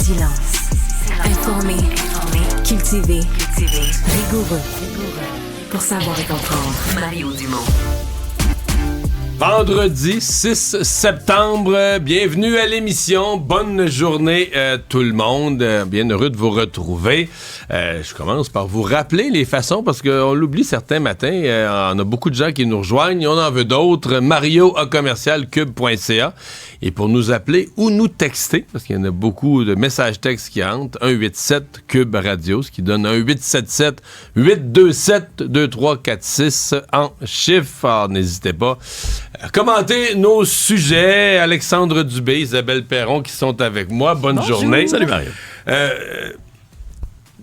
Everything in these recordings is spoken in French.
silence. Informé. Cultivé. Rigoureux. Pour savoir et comprendre. Mario Dumont. Vendredi 6 septembre, bienvenue à l'émission. Bonne journée tout le monde. Bien heureux de vous retrouver. Je commence par vous rappeler les façons, parce qu'on l'oublie certains matins. On a beaucoup de gens qui nous rejoignent. On en veut d'autres. Mario@cube.ca. Et pour nous appeler ou nous texter, parce qu'il y en a beaucoup de messages textes qui entrent, 187 Cube Radio, ce qui donne 1877-827-2346 en chiffres. Alors, n'hésitez pas. Commentez nos sujets. Alexandre Dubé, Isabelle Perron qui sont avec moi. Bonne journée. Salut Mario.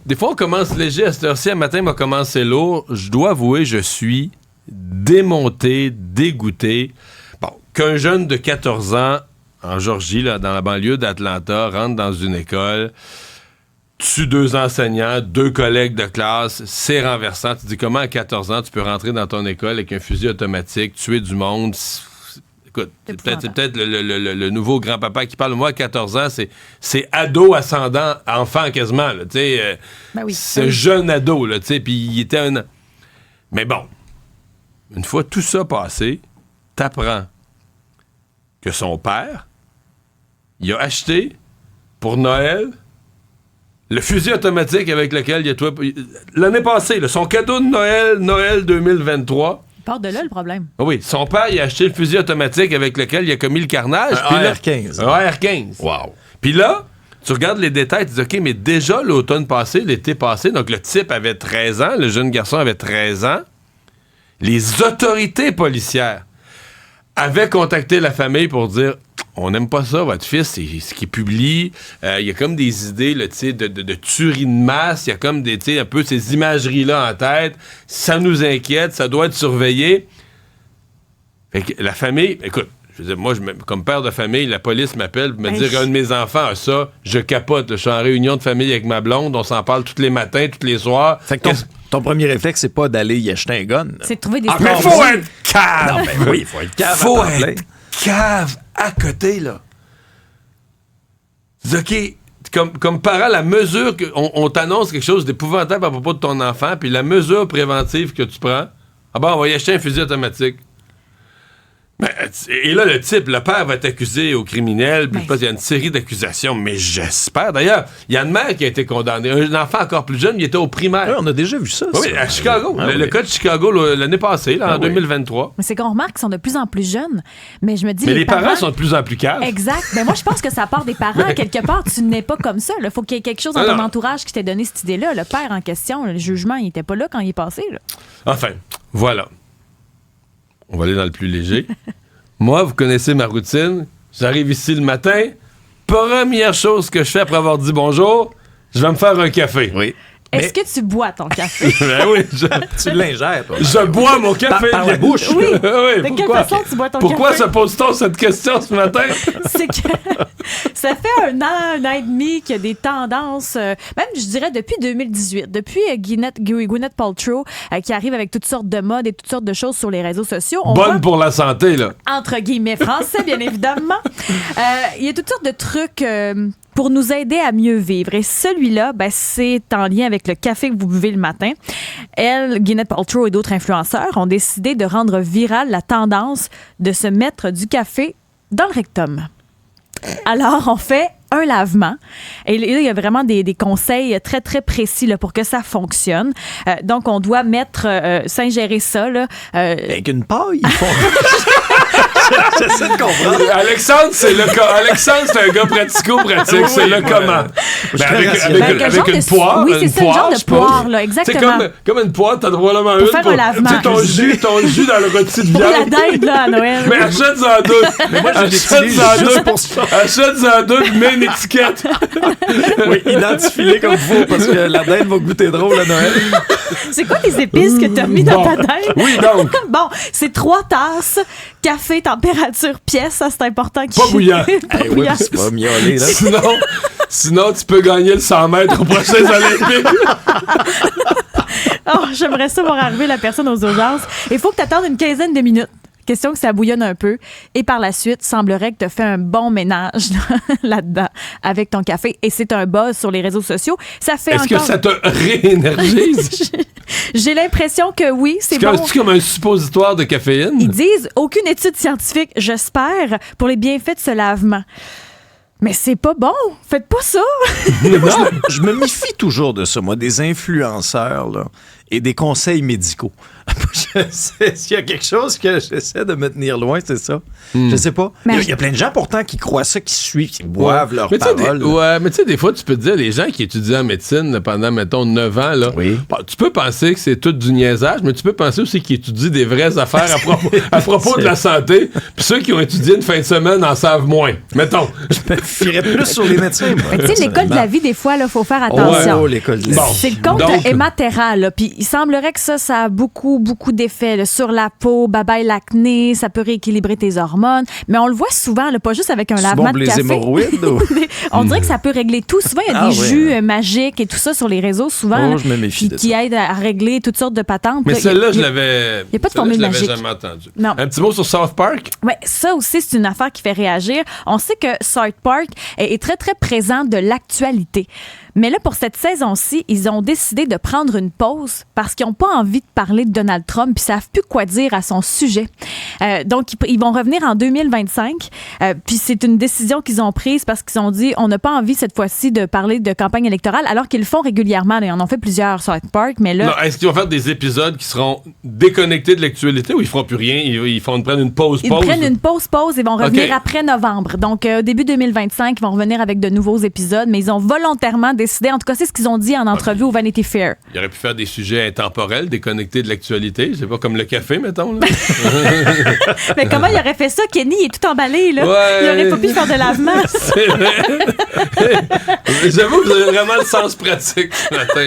Des fois, on commence léger. À cette heure-ci, un matin, on va commencer lourd. Je dois avouer, je suis démonté, dégoûté. Bon, qu'un jeune de 14 ans en Georgie, là, dans la banlieue d'Atlanta, rentre dans une école, tue 2 enseignants, 2 collègues de classe, c'est renversant. Tu te dis comment à 14 ans tu peux rentrer dans ton école avec un fusil automatique, tuer du monde. Écoute, c'est peut-être le nouveau grand-papa qui parle. Moi, à 14 ans, c'est ado ascendant, enfant quasiment. Là, c'est jeune ado, là, puis il était un... Mais bon, une fois tout ça passé, t'apprends que son père, il a acheté pour Noël le fusil automatique avec lequel il a tué... L'année passée, là, son cadeau de Noël 2023... Part de là, le problème. Oui, son père, il a acheté le fusil automatique avec lequel il a commis le carnage. Un AR-15. Un AR-15. Wow. Puis là, tu regardes les détails, tu dis, OK, mais déjà l'automne passé, l'été passé, donc le type avait 13 ans, le jeune garçon avait 13 ans, les autorités policières avaient contacté la famille pour dire, on n'aime pas ça, votre fils, c'est ce qu'il publie. Il y a comme des idées là, de tuerie de masse. Il y a comme un peu ces imageries-là en tête. Ça nous inquiète, ça doit être surveillé. Fait que la famille, écoute, je veux dire, moi, comme père de famille, la police m'appelle pour me dire qu'un de mes enfants a ça. Je capote. Je suis en réunion de famille avec ma blonde. On s'en parle tous les matins, tous les soirs. Fait que ton premier réflexe, c'est pas d'aller y acheter un gun. C'est de trouver des... Mais faut être cave! Non, mais oui, il faut être cave. Faut être cave à côté, là. OK, comme parent, la mesure qu'on t'annonce quelque chose d'épouvantable à propos de ton enfant, puis la mesure préventive que tu prends, on va y acheter un fusil automatique. Mais, et là, le type, le père va être accusé au criminel, puis il y a une série d'accusations, mais j'espère. D'ailleurs, il y a une mère qui a été condamnée. Un enfant encore plus jeune, il était au primaire. Oui, on a déjà vu ça. Oui, à Chicago. Le cas de Chicago l'année passée, en 2023. Mais c'est qu'on remarque qu'ils sont de plus en plus jeunes. Mais je me dis... Mais les parents sont de plus en plus caves. Exact. Mais moi, je pense que ça part des parents. Quelque part, tu n'es pas comme ça. Il faut qu'il y ait quelque chose dans ton entourage qui t'ait donné cette idée-là. Le père en question, le jugement, il n'était pas là quand il est passé. Là. Enfin, voilà. On va aller dans le plus léger. Moi, vous connaissez ma routine. J'arrive ici le matin. Première chose que je fais après avoir dit bonjour, je vais me faire un café. Oui. Est-ce que tu bois ton café? Ben oui, tu l'ingères, toi. Je bois mon café. Par la bouche. Oui. Oui. De quelle façon tu bois ton café? Pourquoi se pose-t-on cette question ce matin? C'est que ça fait un an et demi qu'il y a des tendances, même je dirais depuis 2018, depuis Gwyneth Paltrow qui arrive avec toutes sortes de modes et toutes sortes de choses sur les réseaux sociaux. Bonne pour la santé, là. Entre guillemets français, bien évidemment. Il y a toutes sortes de trucs pour nous aider à mieux vivre. Et celui-là, c'est en lien avec le café que vous buvez le matin. Elle, Gwyneth Paltrow et d'autres influenceurs ont décidé de rendre virale la tendance de se mettre du café dans le rectum. Alors, on fait un lavement. Et là, il y a vraiment des conseils très, très précis là, pour que ça fonctionne. Donc, on doit s'ingérer ça. Là, avec une paille, ils font... J'essaie de comprendre. Alexandre, c'est un gars pratico-pratique. Oui, c'est le comment. Avec une poire. Oui, c'est ça, le genre de poire, là, exactement. C'est comme une poire, t'as probablement une faire un lavement. Tu sais, ton jus dans le rôti de viande. Pour la dinde, là, à Noël. Mais achète-en deux. Mais moi, achète-en deux, mets une étiquette. Oui, identifie-les comme il faut, parce que la dinde va goûter drôle à Noël. C'est quoi les épices que t'as mis dans ta dinde? Oui, donc. Bon, c'est 3 tasses, café, température pièce, ça c'est important. Pas bouillant. Pas bouillant. Oui, c'est pas miaulé, là. Sinon, tu peux gagner le 100 mètres aux prochains Olympiques. Oh, j'aimerais ça voir arriver la personne aux urgences. Il faut que tu attendes une quinzaine de minutes. question que ça bouillonne un peu. Et par la suite, semblerait que tu as fait un bon ménage là-dedans avec ton café. Et c'est un buzz sur les réseaux sociaux. Ça fait Est-ce que ça te réénergise? J'ai l'impression que oui, c'est bon. C'est comme un suppositoire de caféine? Ils disent aucune étude scientifique, j'espère, pour les bienfaits de ce lavement. Mais c'est pas bon. Faites pas ça. Je me méfie toujours de ça, moi, des influenceurs là, et des conseils médicaux. S'il y a quelque chose que j'essaie de me tenir loin, c'est ça. Je sais pas. Mais Il y a plein de gens pourtant qui croient ça, qui suivent, qui boivent leurs paroles. Mais tu sais, des fois, tu peux te dire, les gens qui étudient en médecine là, pendant, mettons, 9 ans, là, tu peux penser que c'est tout du niaisage, mais tu peux penser aussi qu'ils étudient des vraies affaires à propos de la santé, puis ceux qui ont étudié une fin de semaine en savent moins. Mettons. Je me fierais plus sur les médecins. Mais tu sais, l'école de la vie, des fois, il faut faire attention. Oh, l'école de la vie. C'est le compte Emma Terra, là. Puis il semblerait que ça a beaucoup d'effets là, sur la peau, bye-bye l'acné, ça peut rééquilibrer tes hormones. Mais on le voit souvent, là, pas juste avec un lavement de café. Les hémorroïdes? On dirait que ça peut régler tout. Souvent, il y a des jus magiques et tout ça sur les réseaux, souvent, je me méfie qui aident à régler toutes sortes de patentes. Mais là, celle-là, je l'avais... Il n'y a pas de formule magique. Je l'avais jamais entendu. Non. Un petit mot sur South Park? Oui, ça aussi, c'est une affaire qui fait réagir. On sait que South Park est très, très présent de l'actualité. Mais là, pour cette saison-ci, ils ont décidé de prendre une pause parce qu'ils n'ont pas envie de parler de Donald Trump puis ils ne savent plus quoi dire à son sujet. Donc, ils vont revenir en 2025. Puis c'est une décision qu'ils ont prise parce qu'ils ont dit on n'a pas envie cette fois-ci de parler de campagne électorale alors qu'ils le font régulièrement. Ils en ont fait plusieurs sur South Park, mais là... Non, est-ce qu'ils vont faire des épisodes qui seront déconnectés de l'actualité ou ils feront plus rien? Ils prennent une pause? Ils prennent une pause et vont revenir après novembre. Donc, au début 2025, ils vont revenir avec de nouveaux épisodes, mais ils ont volontairement décidé, en tout cas, c'est ce qu'ils ont dit en entrevue au Vanity Fair. Il aurait pu faire des sujets intemporels, déconnectés de l'actualité. C'est pas comme le café, mettons. Là. Mais comment il aurait fait ça? Kenny, il est tout emballé, là. Ouais. Il aurait pas pu faire de lavement. C'est vrai. J'avoue que vous avez vraiment le sens pratique ce matin.